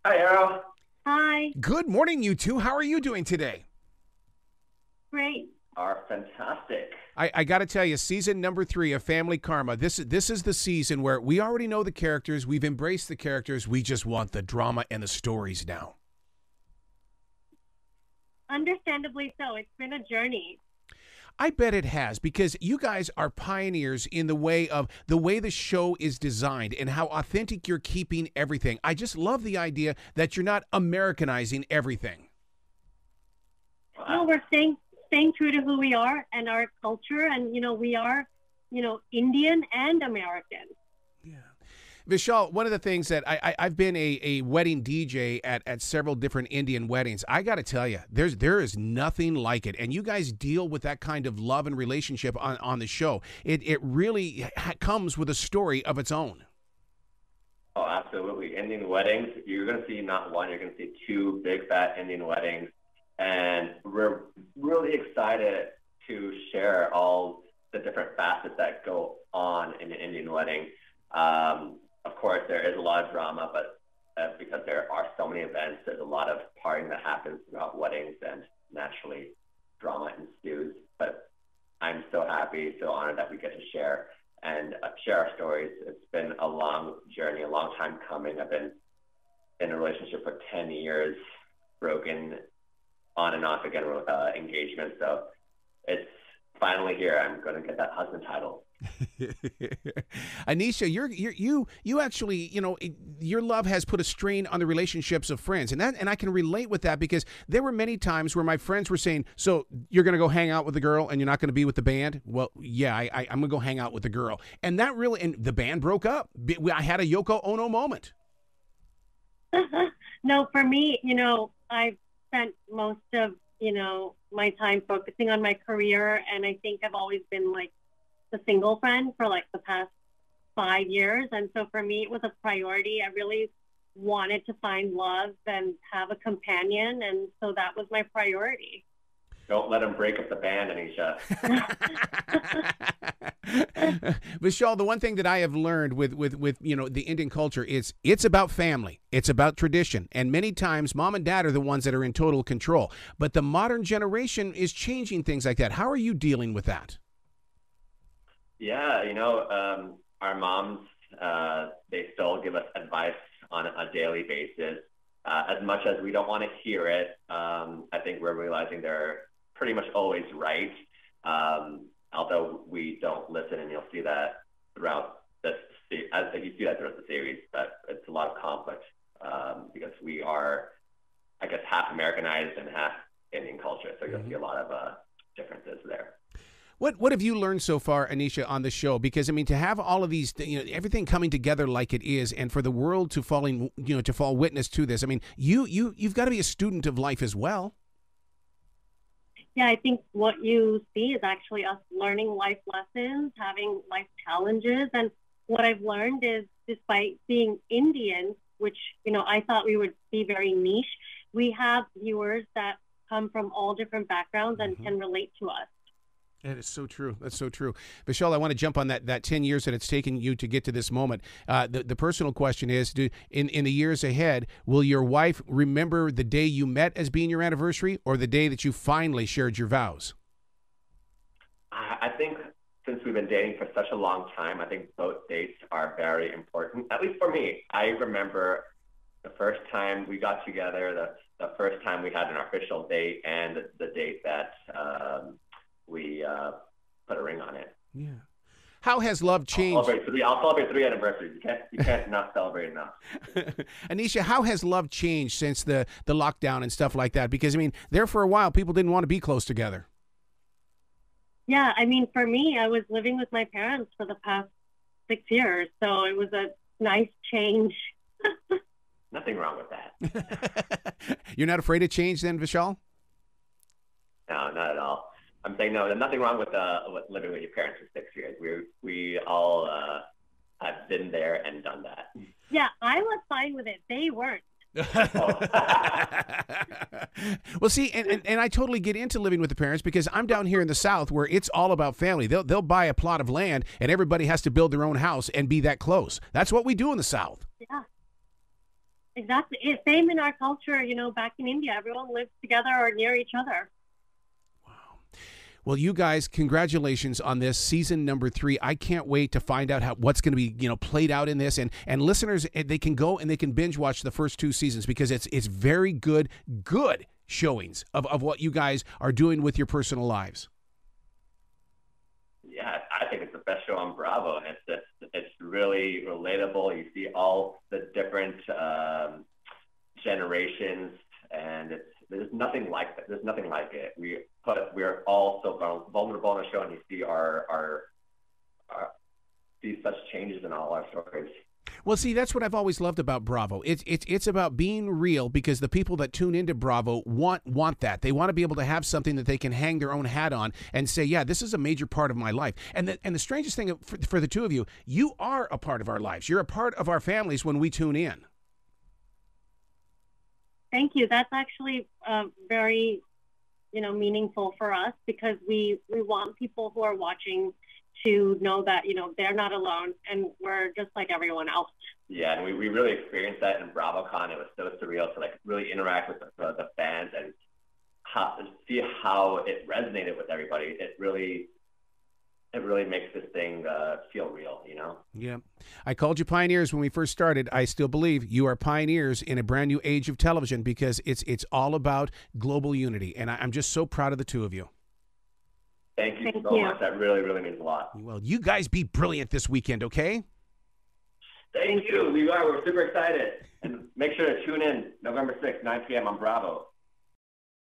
Hi, Arrow. Hi. Good morning, you two. How are you doing today? Great. Are fantastic. I got to tell you, season number 3 of Family Karma. This is the season where we already know the characters, we've embraced the characters, we just want the drama and the stories now. Understandably so. It's been a journey. I bet it has because you guys are pioneers in the way the show is designed and how authentic you're keeping everything. I just love the idea that you're not Americanizing everything. No, we're staying true to who we are and our culture, and we are, Indian and American. Yeah. Vishal, one of the things that I've been a wedding DJ at several different Indian weddings. I got to tell you, there is nothing like it. And you guys deal with that kind of love and relationship on the show. It really comes with a story of its own. Oh, absolutely. Indian weddings, you're going to see not one, you're going to see two big fat Indian weddings. And we're really excited to share all the different facets that go on in an Indian wedding. Of course, there is a lot of drama, but because there are so many events, there's a lot of partying that happens throughout weddings, and naturally, drama ensues. But I'm so happy, so honored that we get to share share our stories. It's been a long journey, a long time coming. I've been in a relationship for 10 years, broken on and off again with engagement. So it's finally here. I'm going to get that husband title. Anisha, you actually, your love has put a strain on the relationships of friends, and I can relate with that because there were many times where my friends were saying, "So you're going to go hang out with the girl, and you're not going to be with the band?" Well, yeah, I'm going to go hang out with the girl, and the band broke up. I had a Yoko Ono moment. No, for me, I've spent most of, my time focusing on my career, and I think I've always been like the single friend for like the past 5 years. And so for me, it was a priority. I really wanted to find love and have a companion. And so that was my priority. Don't let him break up the band, Anisha. Vishal, the one thing that I have learned with the Indian culture is it's about family, it's about tradition, and many times mom and dad are the ones that are in total control. But the modern generation is changing things like that. How are you dealing with that? Yeah, our moms, they still give us advice on a daily basis. As much as we don't want to hear it, I think we're realizing they're pretty much always right. Although we don't listen, and you'll see that throughout this, you see that throughout the series, that it's a lot of conflict because we are, I guess, half Americanized and half Indian culture. So you'll see a lot of differences there. What have you learned so far, Anisha, on the show? Because I mean, to have all of these, everything coming together like it is, and for the world to fall witness to this. I mean, you've got to be a student of life as well. Yeah, I think what you see is actually us learning life lessons, having life challenges, and what I've learned is, despite being Indian, which I thought we would be very niche, we have viewers that come from all different backgrounds and can relate to us. That is so true. That's so true. Vishal, I want to jump on that 10 years that it's taken you to get to this moment. The personal question is, in the years ahead, will your wife remember the day you met as being your anniversary, or the day that you finally shared your vows? I think since we've been dating for such a long time, I think both dates are very important, at least for me. I remember the first time we got together, the first time we had an official date, and the date that we put a ring on it. Yeah. How has love changed? I'll celebrate three anniversaries. You can't not celebrate enough. Anisha, how has love changed since the lockdown and stuff like that? Because I mean, there for a while, people didn't want to be close together. Yeah, I mean, for me, I was living with my parents for the past 6 years, so it was a nice change. Nothing wrong with that. You're not afraid of change then, Vishal? No, not at all. I'm saying no. There's nothing wrong with living with your parents for 6 years. We all have been there and done that. Yeah, I was fine with it. They weren't. Well, see, and I totally get into living with the parents because I'm down here in the South where it's all about family. They'll buy a plot of land and everybody has to build their own house and be that close. That's what we do in the South. Yeah. Exactly. Same in our culture, back in India, everyone lives together or near each other. Well, you guys, congratulations on this season number 3. I can't wait to find out what's going to be, played out in this. And listeners, they can go and they can binge watch the first 2 seasons because it's very good showings of what you guys are doing with your personal lives. Yeah, I think it's the best show on Bravo, and it's really relatable. You see all the different generations, and there's nothing like that. There's nothing like it. We're all so vulnerable on the show, and you see our see such changes in all our stories. Well, see, that's what I've always loved about Bravo. It's about being real because the people that tune into Bravo want that. They want to be able to have something that they can hang their own hat on and say, yeah, this is a major part of my life. And the strangest thing for the two of you, you are a part of our lives. You're a part of our families when we tune in. Thank you. That's actually very, meaningful for us because we want people who are watching to know that, they're not alone and we're just like everyone else. Yeah, and we really experienced that in BravoCon. It was so surreal to really interact with the fans and see how it resonated with everybody. It really makes this thing feel real, Yeah. I called you pioneers when we first started. I still believe you are pioneers in a brand new age of television because it's all about global unity. And I'm just so proud of the two of you. Thank you so much. That really, really means a lot. Well, you guys be brilliant this weekend, okay? Thank you. We're super excited. And make sure to tune in November 6th, 9 p.m. on Bravo.